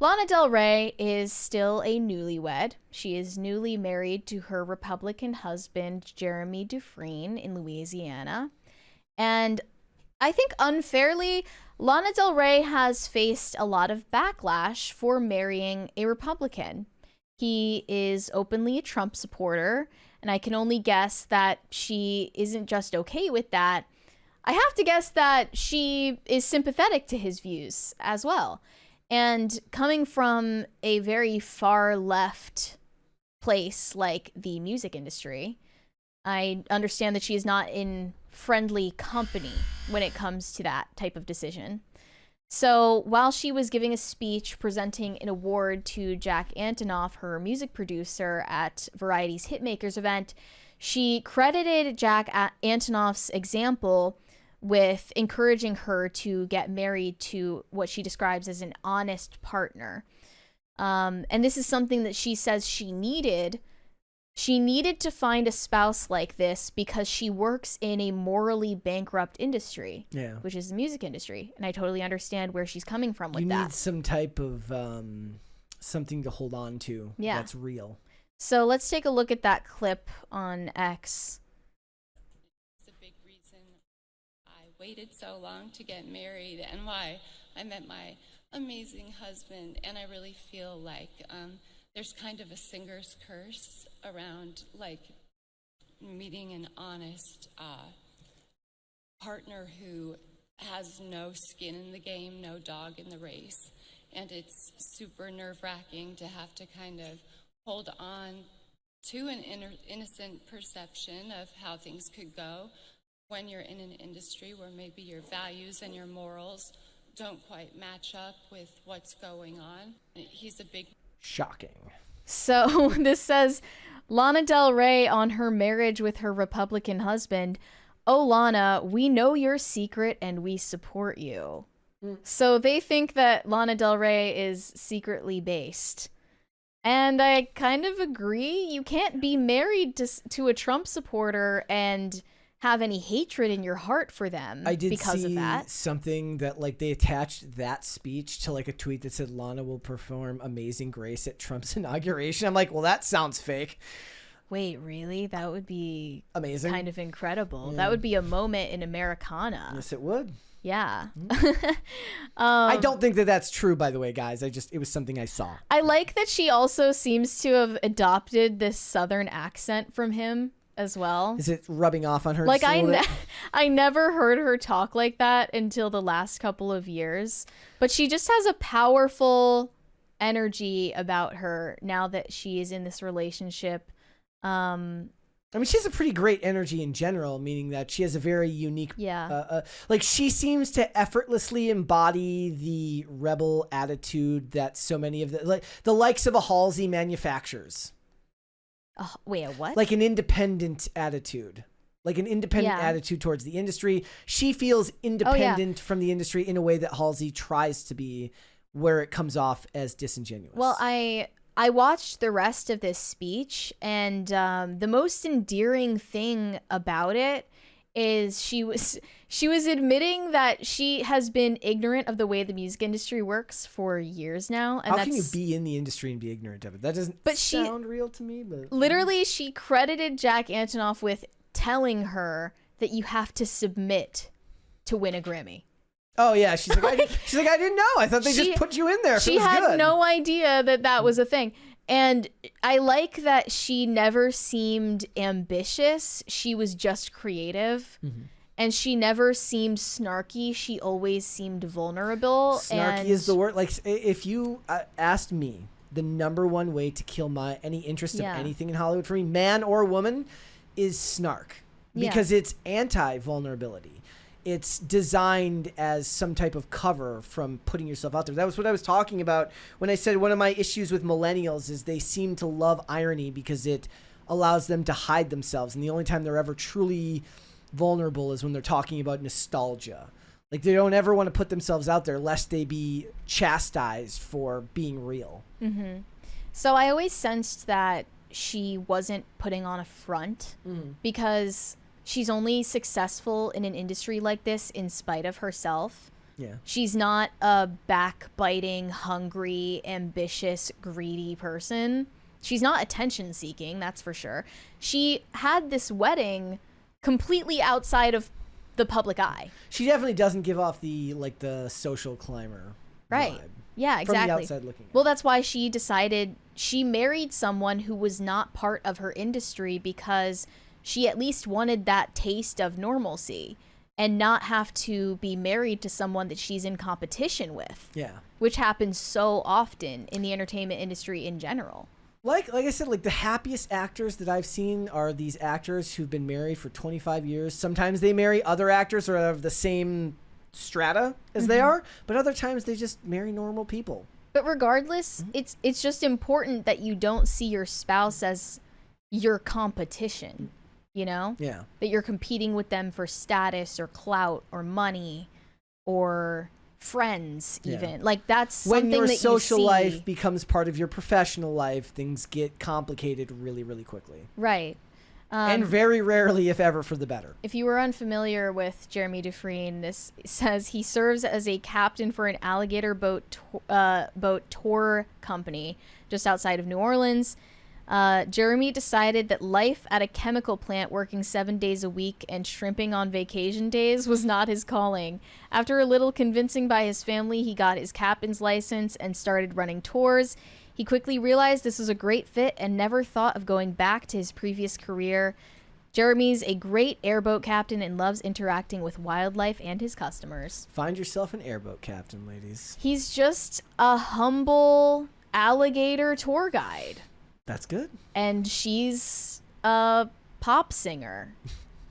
Lana Del Rey is still a newlywed. She is newly married to her Republican husband, Jeremy Dufresne, in Louisiana. And I think unfairly, Lana Del Rey has faced a lot of backlash for marrying a Republican. He is openly a Trump supporter, and I can only guess that she isn't just okay with that. I have to guess that she is sympathetic to his views as well. And coming from a very far left place like the music industry, I understand that she is not in friendly company when it comes to that type of decision. So while she was giving a speech presenting an award to Jack Antonoff, her music producer, at Variety's Hitmakers event, she credited Jack Antonoff's example with encouraging her to get married to what she describes as an honest partner. And this is something that she says she needed. She needed to find a spouse like this because she works in a morally bankrupt industry, which is the music industry. And I totally understand where she's coming from with that. You need some type of something to hold on to that's real. So let's take a look at that clip on X. It's a big reason I waited so long to get married and why I met my amazing husband. And I really feel like there's kind of a singer's curse around like meeting an honest partner who has no skin in the game, no dog in the race. And it's super nerve-wracking to have to kind of hold on to an innocent perception of how things could go when you're in an industry where maybe your values and your morals don't quite match up with what's going on. He's a big... Shocking. So this says, Lana Del Rey on her marriage with her Republican husband. Oh, Lana, we know your secret and we support you. So they think that Lana Del Rey is secretly based. And I kind of agree. You can't be married to a Trump supporter and have any hatred in your heart for them because of that. Something that like they attached that speech to like a tweet that said Lana will perform Amazing Grace at Trump's inauguration. I'm like, well, that sounds fake. Wait, really? That would be amazing. Kind of incredible. Yeah. That would be a moment in Americana. Yes, it would. Yeah. I don't think that that's true, by the way, guys. it was something I saw. I like that she also seems to have adopted this Southern accent from him as well. Is it rubbing off on her? Like I never heard her talk like that until the last couple of years, but she just has a powerful energy about her now that she is in this relationship. I mean, she has a pretty great energy in general, meaning that she has a very unique, like she seems to effortlessly embody the rebel attitude that so many of the likes of a Halsey manufactures. Wait, a what? Like an independent attitude. Like an independent attitude towards the industry. She feels independent from the industry in a way that Halsey tries to be, where it comes off as disingenuous. Well, I watched the rest of this speech, and the most endearing thing about it is she was admitting that she has been ignorant of the way the music industry works for years now. And how can you be in the industry and be ignorant of it? That doesn't sound real to me. But literally, she credited Jack Antonoff with telling her that you have to submit to win a Grammy. Oh yeah, she's like, I didn't know. I thought they just put you in there. She had no idea that was a thing. And I like that she never seemed ambitious. She was just creative. Mm-hmm. And she never seemed snarky. She always seemed vulnerable. Snarky is the word. Like, if you asked me the number one way to kill any interest of anything in Hollywood for me, man or woman, is snark. Because it's anti-vulnerability. It's designed as some type of cover from putting yourself out there. That was what I was talking about when I said one of my issues with millennials is they seem to love irony because it allows them to hide themselves. And the only time they're ever truly vulnerable is when they're talking about nostalgia. Like they don't ever want to put themselves out there lest they be chastised for being real. Mm-hmm. So I always sensed that she wasn't putting on a front because she's only successful in an industry like this in spite of herself. Yeah. She's not a backbiting, hungry, ambitious, greedy person. She's not attention seeking, that's for sure. She had this wedding completely outside of the public eye. She definitely doesn't give off the social climber Right. vibe. Yeah, exactly. From the outside looking in. Well, that's why she decided she married someone who was not part of her industry because she at least wanted that taste of normalcy and not have to be married to someone that she's in competition with. Yeah. Which happens so often in the entertainment industry in general. Like I said, the happiest actors that I've seen are these actors who've been married for 25 years. Sometimes they marry other actors or of the same strata as they are, but other times they just marry normal people. But regardless, it's just important that you don't see your spouse as your competition, you know? Yeah. That you're competing with them for status or clout or money or friends even. That's something when your that social you see. life becomes part of your professional life, things get complicated really, really quickly. Right. And very rarely, if ever, for the better. If you were unfamiliar with Jeremy Dufresne, this says he serves as a captain for an alligator boat tour company just outside of New Orleans. Jeremy decided that life at a chemical plant working 7 days a week and shrimping on vacation days was not his calling. After a little convincing by his family, he got his captain's license and started running tours. He quickly realized this was a great fit and never thought of going back to his previous career. Jeremy's a great airboat captain and loves interacting with wildlife and his customers. Find yourself an airboat captain, ladies. He's just a humble alligator tour guide. That's good. And she's a pop singer.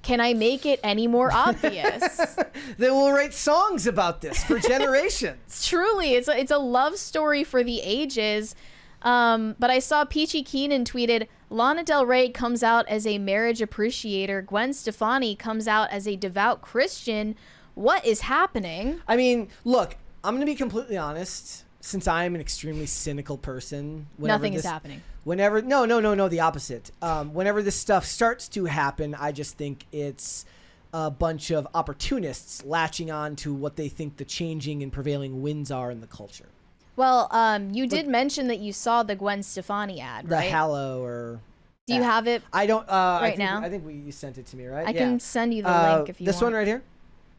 Can I make it any more obvious? They will write songs about this for generations. Truly, it's a love story for the ages. But I saw Peachy Keenan tweeted, Lana Del Rey comes out as a marriage appreciator. Gwen Stefani comes out as a devout Christian. What is happening? I mean, look, I'm going to be completely honest. Since I am an extremely cynical person, nothing is happening. No, the opposite. Whenever this stuff starts to happen, I just think it's a bunch of opportunists latching on to what they think the changing and prevailing winds are in the culture. Well, you did mention that you saw the Gwen Stefani ad, right? The Hallow or... Do you have it I don't, now? I think you sent it to me, right? I can send you the link if you want. This one right here?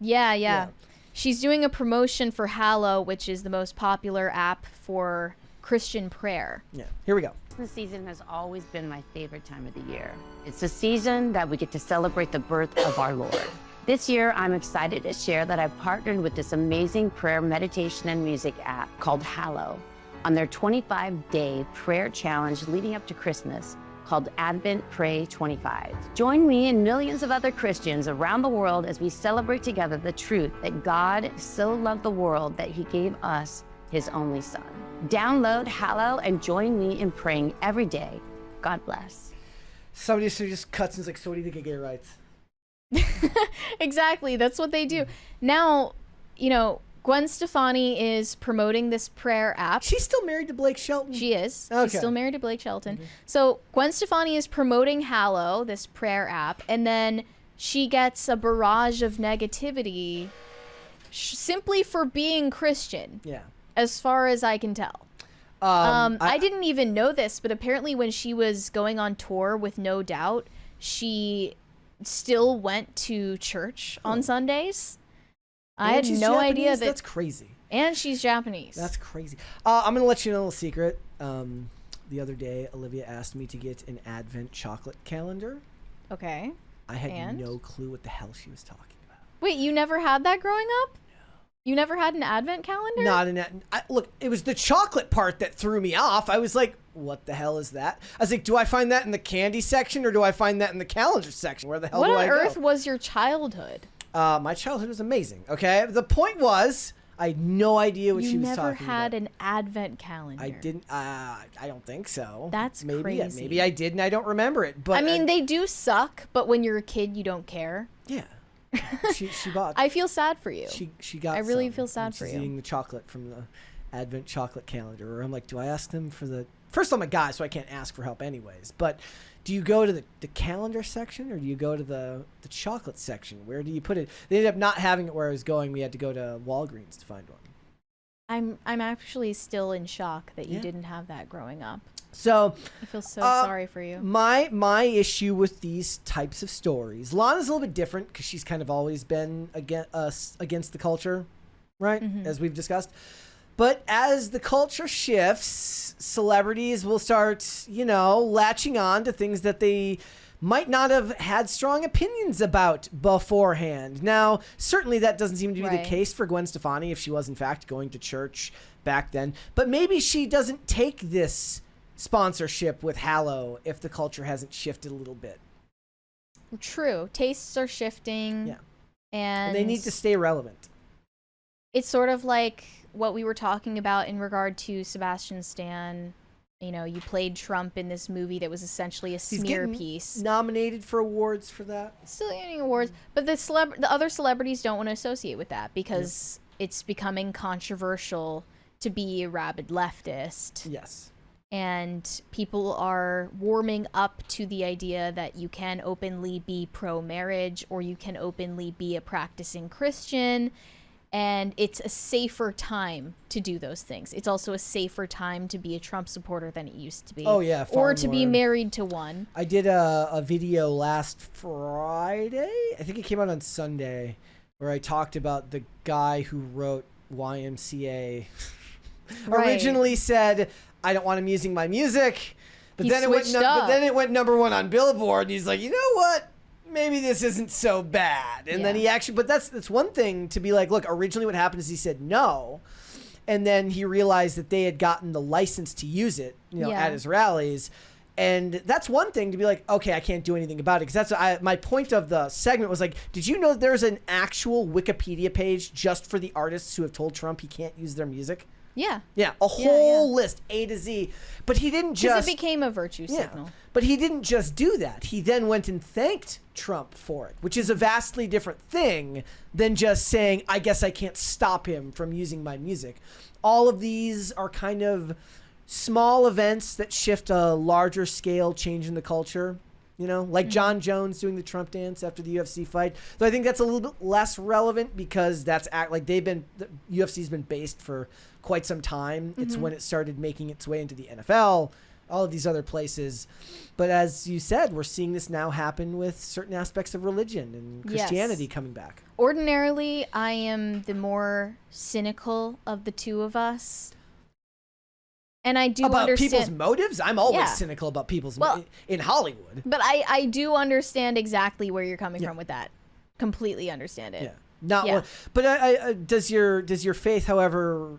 Yeah. She's doing a promotion for Hallow, which is the most popular app for Christian prayer. Yeah, here we go. Christmas season has always been my favorite time of the year. It's a season that we get to celebrate the birth of our Lord. This year, I'm excited to share that I've partnered with this amazing prayer, meditation, and music app called Hallow on their 25-day prayer challenge leading up to Christmas called Advent Pray 25. Join me and millions of other Christians around the world as we celebrate together the truth that God so loved the world that he gave us his only son. Download Hallow and join me in praying every day. God bless. Somebody just cuts and is like, so what do you think of gay rights? Exactly, that's what they do. Now, Gwen Stefani is promoting this prayer app. She's still married to Blake Shelton? She is. Okay. She's still married to Blake Shelton. Mm-hmm. So Gwen Stefani is promoting Hallow, this prayer app, and then she gets a barrage of negativity simply for being Christian. Yeah. As far as I can tell. I didn't even know this, but apparently when she was going on tour with No Doubt, she still went to church on Sundays. I had no idea that. That's crazy. And she's Japanese. That's crazy. I'm going to let you know a little secret. The other day, Olivia asked me to get an Advent chocolate calendar. Okay. I had no clue what the hell she was talking about. Wait, you never had that growing up? No. You never had an Advent calendar? Not look, it was the chocolate part that threw me off. I was like, what the hell is that? I was like, do I find that in the candy section or do I find that in the calendar section? Where the hell do I go? What on earth was your childhood? My childhood was amazing, okay? The point was, I had no idea what she was talking about. You never had an Advent calendar. I didn't, I don't think so. That's crazy. Maybe I did and I don't remember it. But I mean, they do suck, but when you're a kid, you don't care. Yeah. She bought. I feel sad for you. She got. I really feel sad for you. She's eating the chocolate from the Advent chocolate calendar, or I'm like, do I ask them for the... First, I'm a guy, so I can't ask for help anyways. But do you go to the calendar section, or do you go to the chocolate section? Where do you put it? They ended up not having it where I was going. We had to go to Walgreens to find one. I'm actually still in shock that you didn't have that growing up. So I feel so sorry for you. My issue with these types of stories, Lana's a little bit different because she's kind of always been against the culture, right? As we've discussed. But as the culture shifts, celebrities will start, latching on to things that they might not have had strong opinions about beforehand. Now, certainly that doesn't seem to be the case for Gwen Stefani if she was, in fact, going to church back then. But maybe she doesn't take this sponsorship with Hallow if the culture hasn't shifted a little bit. True. Tastes are shifting. Yeah. And they need to stay relevant. It's sort of like what we were talking about in regard to Sebastian Stan. You played Trump in this movie that was essentially a smear piece. Nominated for awards for that. Still getting awards, but the other celebrities don't want to associate with that because it's becoming controversial to be a rabid leftist. Yes. And people are warming up to the idea that you can openly be pro-marriage or you can openly be a practicing Christian. And it's a safer time to do those things. It's also a safer time to be a Trump supporter than it used to be. Oh, yeah. Or to be married to one. I did a video last Friday. I think it came out on Sunday, where I talked about the guy who wrote YMCA. Originally said, I don't want him using my music. But then it went number one on Billboard. And he's like, you know what? Maybe this isn't so bad. And then he actually, but that's one thing to be like, look, originally what happened is he said no. And then he realized that they had gotten the license to use it, at his rallies. And that's one thing to be like, okay, I can't do anything about it. Because that's my point of the segment was like, did you know that there's an actual Wikipedia page just for the artists who have told Trump he can't use their music? Yeah. Yeah, a whole list, A to Z. But he didn't just... Because it became a virtue signal. But he didn't just do that. He then went and thanked Trump for it, which is a vastly different thing than just saying, I guess I can't stop him from using my music. All of these are kind of small events that shift a larger scale change in the culture. Like John Jones doing the Trump dance after the UFC fight. Though I think that's a little bit less relevant because the UFC's been based for quite some time. It's when it started making its way into the NFL, all of these other places. But as you said, we're seeing this now happen with certain aspects of religion and Christianity coming back. Ordinarily, I am the more cynical of the two of us. And I do about understand people's motives. I'm always cynical about people's in Hollywood. But I do understand exactly where you're coming from with that. Completely understand it. Yeah, not one. But does your faith, however,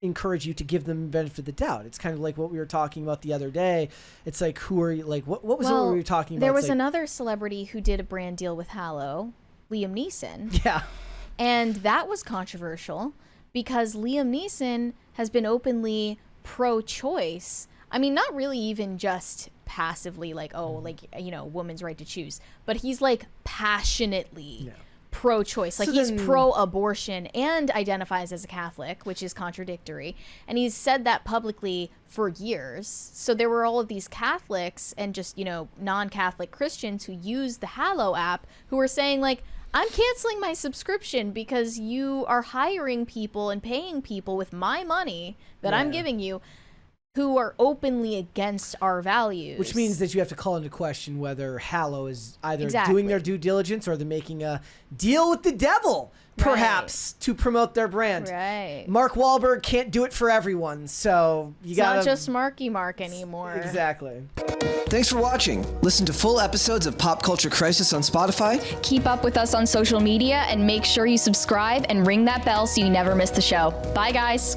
encourage you to give them the benefit of the doubt? It's kind of like what we were talking about the other day. It's like, who are you? Like, what was it we were talking about? There was another celebrity who did a brand deal with Hallow, Liam Neeson. Yeah, and that was controversial because Liam Neeson has been openly pro-choice. I mean, not really even just passively like, woman's right to choose, but he's like passionately pro-choice. Like he's pro-abortion and identifies as a Catholic, which is contradictory. And he's said that publicly for years. So there were all of these Catholics and just, non-Catholic Christians who use the Hallow app who were saying like, I'm canceling my subscription because you are hiring people and paying people with my money that I'm giving you who are openly against our values. Which means that you have to call into question whether Hallow is either doing their due diligence or they're making a deal with the devil, perhaps, to promote their brand. Right. Mark Wahlberg can't do it for everyone, so you gotta... It's not just Marky Mark anymore. Exactly. Thanks for watching. Listen to full episodes of Pop Culture Crisis on Spotify. Keep up with us on social media and make sure you subscribe and ring that bell so you never miss the show. Bye, guys.